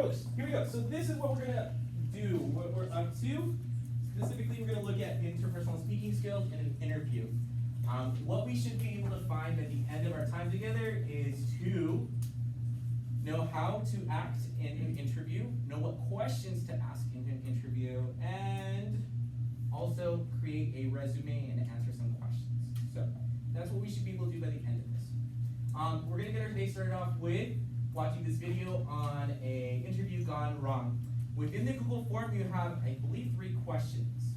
folks, here we go. So this is what we're gonna do, what we're up to. Specifically, we're gonna look at interpersonal speaking skills in an interview. What we should be able to find at the end of our time together is to know how to act in an interview, know what questions to ask in an interview, and also create a resume and answer some questions. So that's what we should be able to do by the end of this. We're gonna get our day started off with watching this video on a interview gone wrong. Within the Google form, you have, I believe, 3 questions.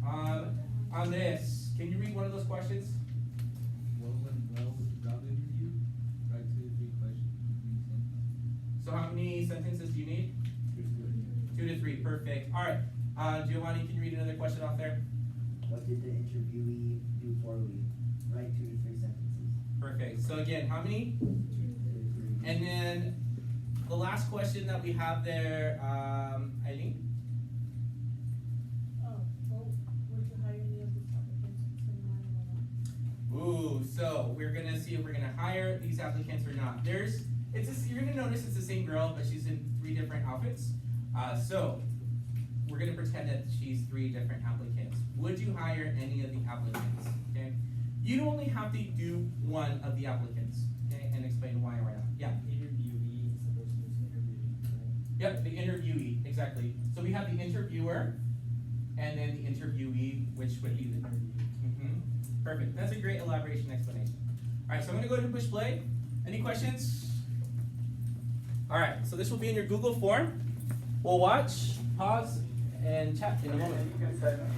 On this, can you read one of those questions? What went well with the job interview? Write 2 to 3 questions between sentences. So how many sentences do you need? 2 to 3, perfect. All right, Giovanni, can you read another question off there? What did the interviewee do poorly? Write 2 to 3 sentences. Perfect. So again, how many? 2 to 3. And then the last question that we have there, Eileen? Would you hire any of these applicants in Ooh, so we're gonna see if we're gonna hire these applicants or not. You're gonna notice it's the same girl, but she's in 3 different outfits. So we're gonna pretend that she's 3 different applicants. Would you hire any of the applicants? Okay, you only have to do one of the applicants, okay, and explain why or why not. Yeah. Interviewee is the person who's interviewing, right? Yep, the interviewee, exactly. So we have the interviewer, and then the interviewee, which would be the Perfect. That's a great elaboration explanation. All right, so I'm going to go ahead and push play. Any questions? All right, so this will be in your Google form. We'll watch, pause, and chat in a moment. You can send me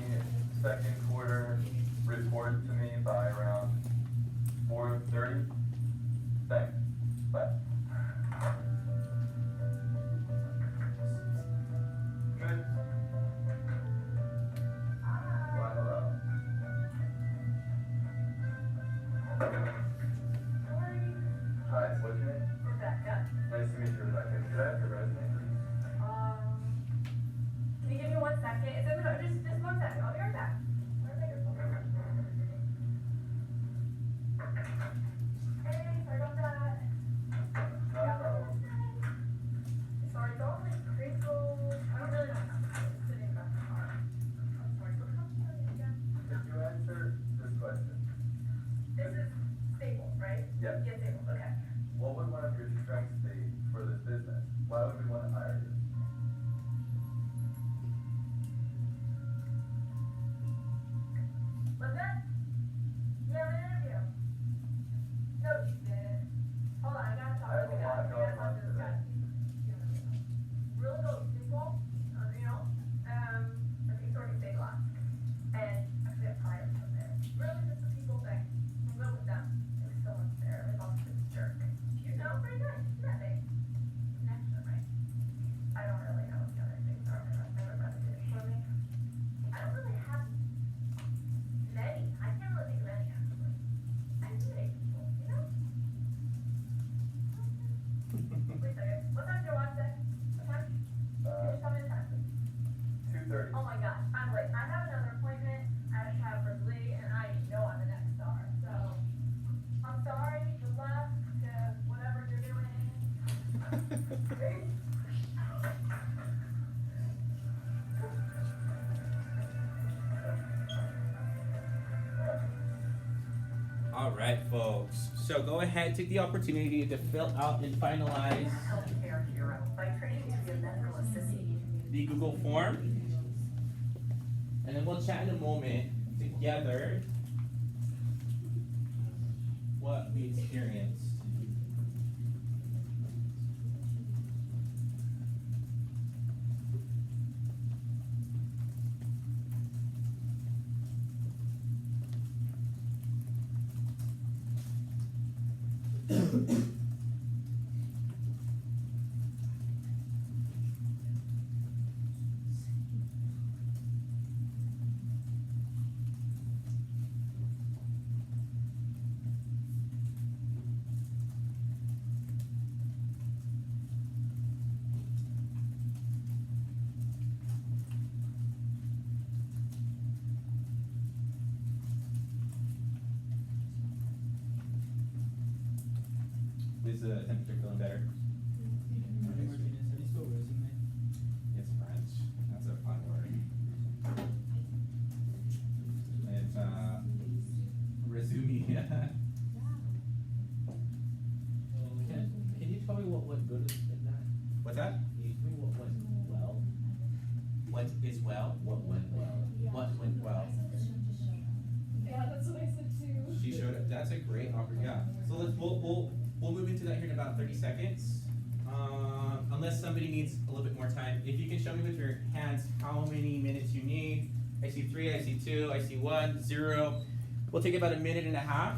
second quarter report to me by around 4:30. Thanks. Bye. Good. Well, hello. Hi, what's your name? Rebecca. Nice to meet you, Rebecca. Could I have your resume, please? Can you give me 1 second? It's in the, just 1 second. I'll be right back. Hey, sorry about that. Not a problem. Sorry, don't like crystals. I don't really know how to do it. It's sitting back in the car. I'm sorry. What company are you again? Could you answer this question? This is stable, right? Yes. Yeah, stable. Okay. What would one of your strengths be for this business? Why would we want to hire you? What's that? Yeah, an interview. No, you didn't. Hold on, I gotta talk I have to the a guy. lot I gotta going talk on to this guy. Really go simple, you know? I think it's already stayed a lot. And actually I'm tired of it. Really just the people thing. I'm good with them. It's so unfair. It's all this jerk. You know, pretty good. Yeah, they connection, right? I don't really know what the other things are. I've never read it for me. I don't really have many. I can't really think of any actually. I intimidate people, you know? Wait a second. What time do you watch that? What time? Can you tell me the time? 2:30. Oh my gosh, I'm late. I have another appointment at Traverse Lee, and I know I'm the next star. So I'm sorry. Good luck to whatever you're doing. All right, folks. So go ahead, take the opportunity to fill out and finalize Healthcare hero by training to be a medical assistant. the Google form. And then we'll chat in a moment together what we experienced. Is the temperature feeling better? I think we're What's that? What went well? What is well? What went well? What went well? Yeah, that's what I said too. She showed it. That's a great offer. Yeah. So we'll move into that here in about 30 seconds. Unless somebody needs a little bit more time. If you can show me with your hands how many minutes you need. I see 3, I see 2, I see 1, 0. We'll take about a minute and a half.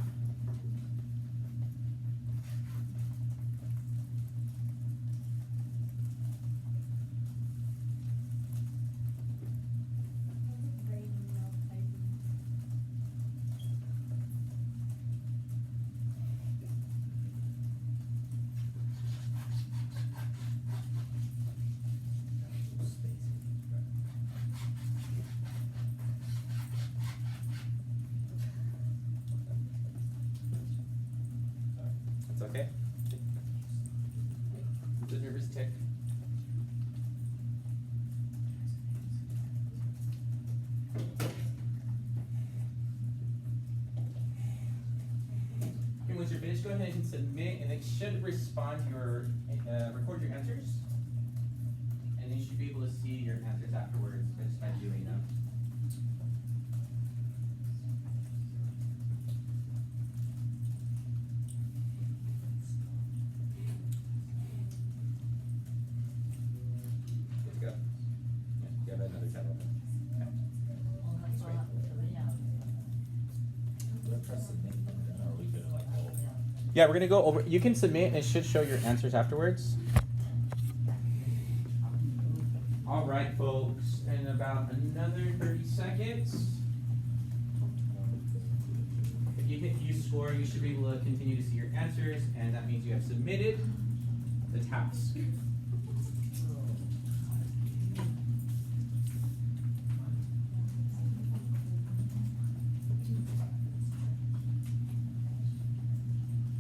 It's okay. The nervous tick. And once you're finished, go ahead and submit, and it should respond to your, record your answers. And then you should be able to see your answers afterwards just by viewing them. Good to go. Yeah, you have another tab open. Yeah, we're gonna go over. You can submit, and it should show your answers afterwards. All right, folks. In about another 30 seconds. If you hit view score, you should be able to continue to see your answers, and that means you have submitted the task.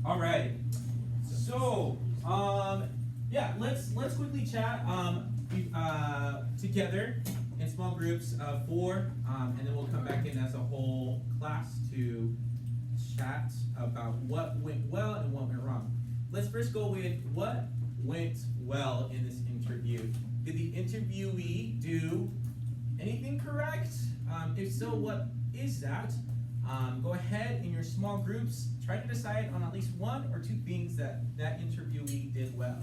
All right. So, yeah, let's quickly chat together in small groups of 4, and then we'll come back in as a whole class to chat about what went well and what went wrong. Let's first go with what went well in this interview. Did the interviewee do anything correct? If so, what is that? Go ahead in your small groups, try to decide on at least 1 or 2 things that interviewee did well.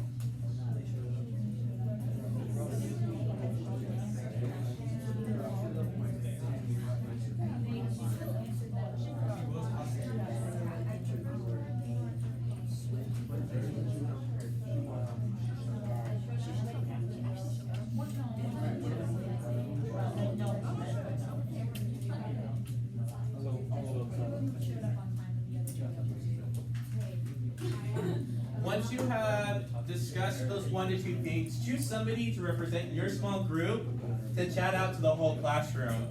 Once you have discussed those 1 to 2 things, choose somebody to represent your small group to chat out to the whole classroom.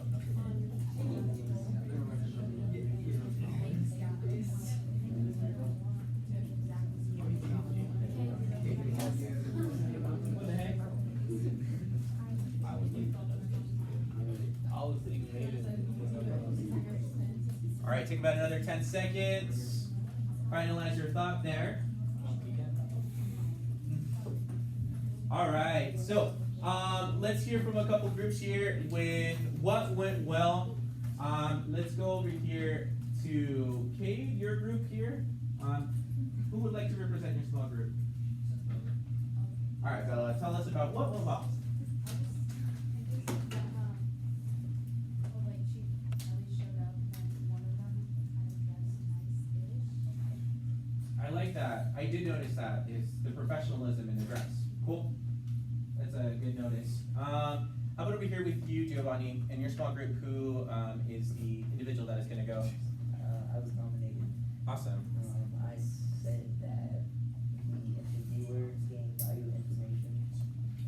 All right, take about another 10 seconds. Finalize your thought there. All right, so let's hear from a couple groups here with what went well. Let's go over here to Kate, your group here. Who would like to represent your small group? All right, Bella, tell us about what went well. I like that. I did notice that is the professionalism in the dress. Cool. That's a good notice. How about over here with you, Giovanni, in your small group, who is the individual that is going to go? I was nominated. Awesome. I said that the interviewers gained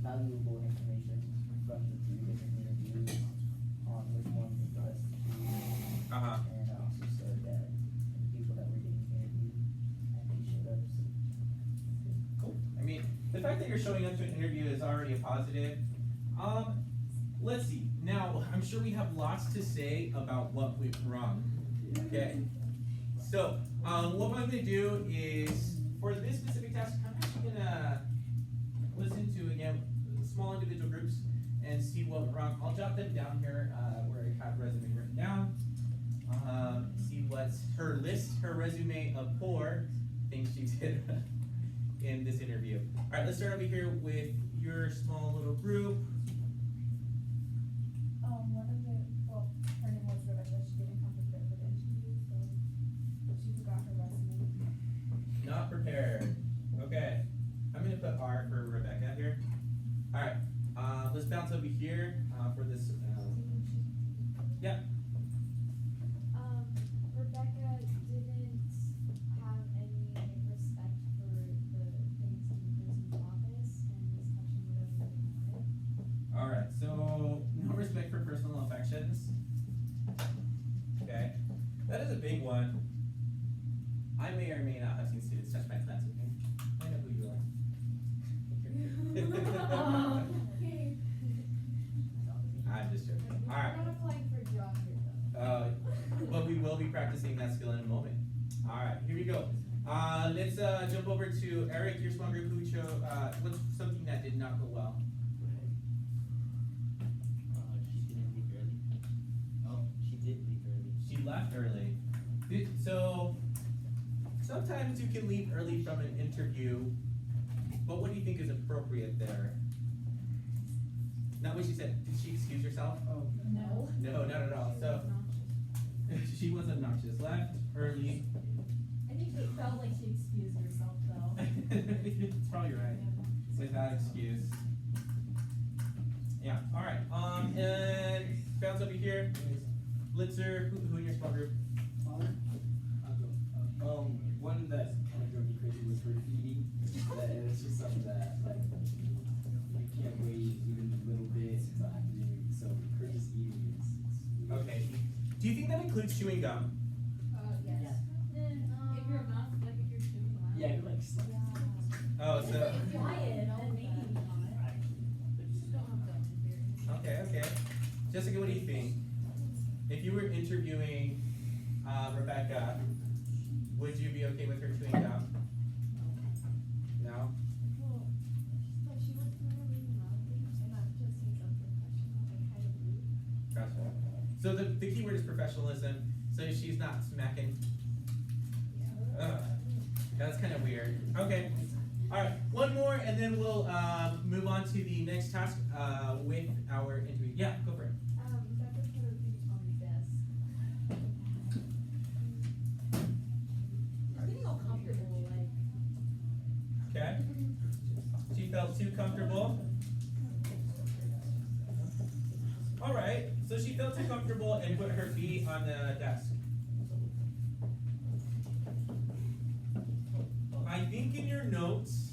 valuable information from the 3 different interviews on which one was the best to do. Uh-huh. And I also said that the people that were getting interviewed actually showed up. Cool. I mean, the fact that you're showing up to an interview is already a positive. Let's see. Now, I'm sure we have lots to say about what went wrong. Okay. So, what I'm going to do is, for this specific task, I'm actually going to listen to and see what went wrong. I'll jot them down here where I have resume written down. See what's her resume of poor things she did in this interview. All right, let's start over here with your small little group. One of the, well, her name was Rebecca, she didn't come prepared for the interview, so she forgot her resume. Not prepared. Okay. I'm gonna put R for Rebecca here. Alright. Let's bounce over here for this. Yeah. Rebecca didn't have any respect for the things in the person's office and was touching whatever they wanted. Alright, so no respect for personal affections. Okay. That is a big one. I may or may not have seen students touch my class with me. I know who you are. I'm just joking. Alright. We're not applying for a job here though. But we will be practicing that skill in a moment. Alright, here we go. Let's jump over to Eric, your small group, who chose what's something that did not go well? She didn't leave early. Oh, she did leave early. She left early. So sometimes you can leave early from an interview, but what do you think is appropriate there? Not what she said. Did she excuse herself? Oh. No. No, not at all. So she was obnoxious. Left early. I think it felt like she excused herself though. It's probably right. Without excuse. Yeah. All right. And bounce over here. Blitzer, who in your small group? One that kind of drove me crazy was graffiti. That it's just something that like you can't wait even a little bit until afternoon. So Christmas Eve is Okay. Do you think that includes chewing gum? Yes. Then, If you're not, like if you're too loud. yeah, you're like stuck. Oh, if so it's quiet, then maybe not. But you just don't have that in here. okay. Jessica, what do you think? If you were interviewing Rebecca, would you be okay with her chewing gum? No? Well, but she was really loudly and not just saying something professional and kind of rude. Gotcha. So the key word is professionalism. So she's not smacking. Ugh. That's kind of weird. Okay. All right. One more, and then we'll move on to the next task with our interview. Yeah, go for it. Rebecca put her feet on the desk. I think all comfortable, like. Okay. She felt too comfortable. All right. So she felt too comfortable and put her feet on the desk. I think in your notes,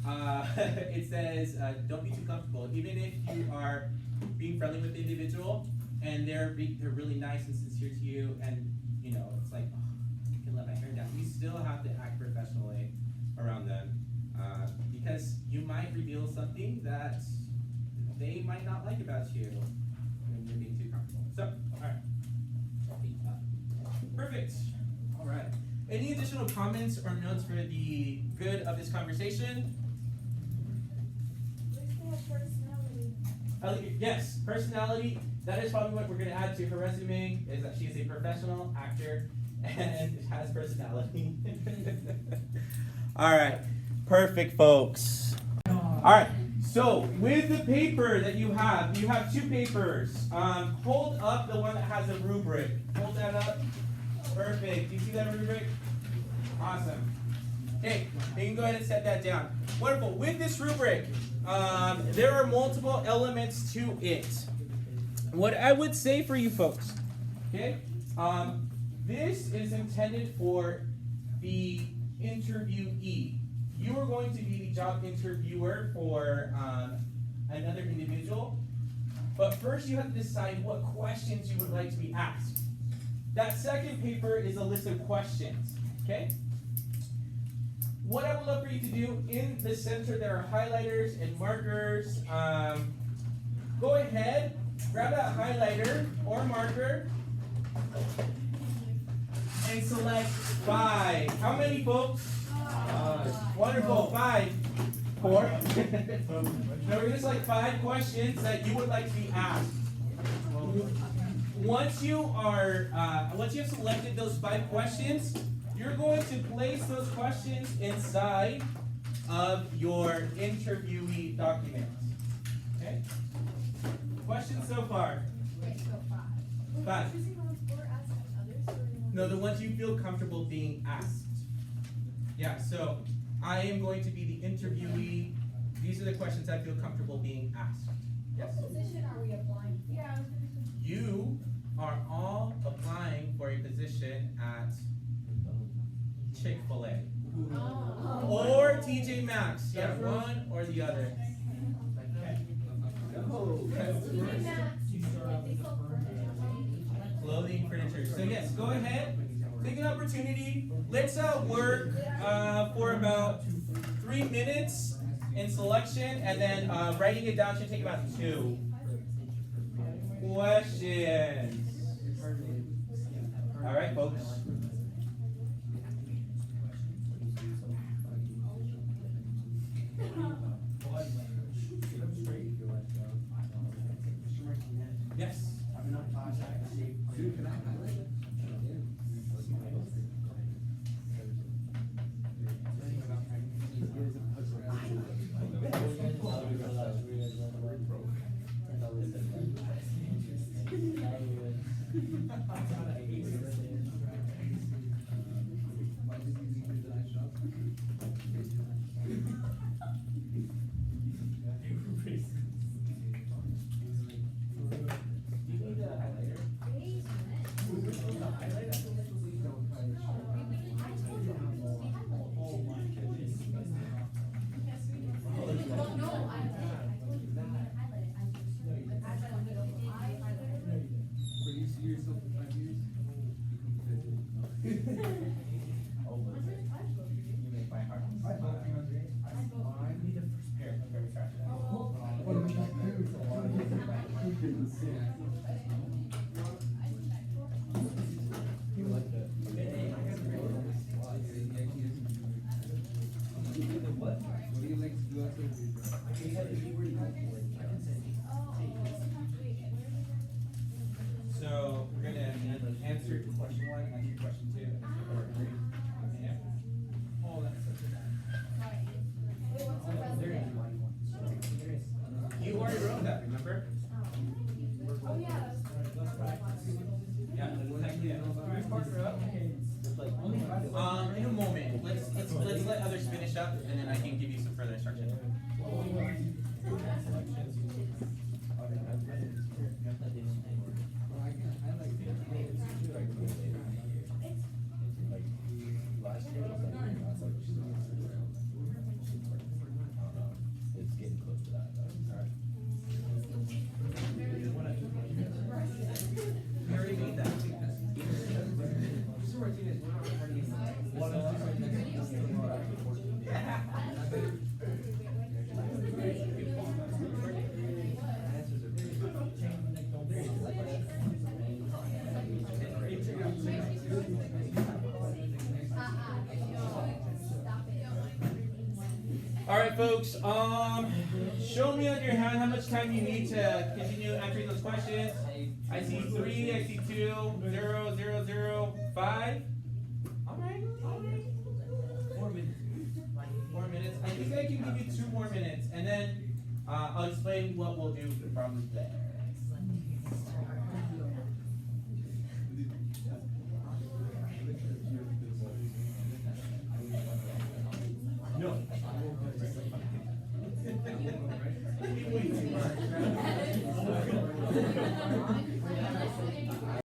it says don't be too comfortable. Even if you are being friendly with the individual and they're really nice and sincere to you, and you know it's like, oh, I can let my hair down. You still have to act professionally around them because you might reveal something that they might not like about you when you're being too comfortable. So, all right. Perfect. All right. Any additional comments or notes for the good of this conversation? Looks to have personality. Yes, personality. That is probably what we're going to add to her resume, is that she is a professional actor and has personality. All right. Perfect, folks. All right. So, with the paper that you have two papers. Hold up the one that has a rubric. Hold that up. Perfect. Do you see that rubric? Awesome. Okay, you can go ahead and set that down. Wonderful. With this rubric, there are multiple elements to it. What I would say for you folks, okay, this is intended for the interviewee. You are going to be the job interviewer for another individual, but first you have to decide what questions you would like to be asked. That second paper is a list of questions, okay? What I would love for you to do, in the center there are highlighters and markers. Go ahead, grab that highlighter or marker, and select 5. How many, folks? Wonderful, 5. 4? No, we're gonna select 5 questions that you would like to be asked. Once you have selected those 5 questions, you're going to place those questions inside of your interviewee document. Okay? Questions so far? Wait, so 5. 5. Choosing the ones for us and others, or you want? No, the ones you feel comfortable being asked. Yeah, so I am going to be the interviewee. These are the questions I feel comfortable being asked. Yes? What position are we applying for? Yeah, I was gonna say. You are all applying for a position at Chick-fil-A. Oh. Or TJ Maxx. Yeah, one or the other. No, that's TJ right. Maxx, they sell furniture, right? Clothing, furniture. So yes, go ahead. Take an opportunity. Let's work for about 3 minutes in selection, and then writing it down should take about 2. Questions. All right, folks. Yes. Dude, can I highlight it? Wait a minute. Well, no, I told you, we need to highlight it, I highlighted it. Where you see yourself in 5 years? Become president. You make my heart. What do you like to do after So we're gonna answer question 1, answer question 2, and answer question 3. Yeah. Oh, that's such a bad. Wait, what's the president? You already wrote that, remember? Oh, yeah, Yeah, in a moment, let's let others finish up, and then I can give you some further instruction. Well, I can highlight It's getting close to that, though. Alright. We already made that. All right, folks. Show me on your hand how much time you need to continue answering those questions. I see 3. I see 2. 0, 0, 0, 5. All right. 4 minutes. 4 minutes. I think I can give you 2 more minutes, and then I'll explain what we'll do from there. No.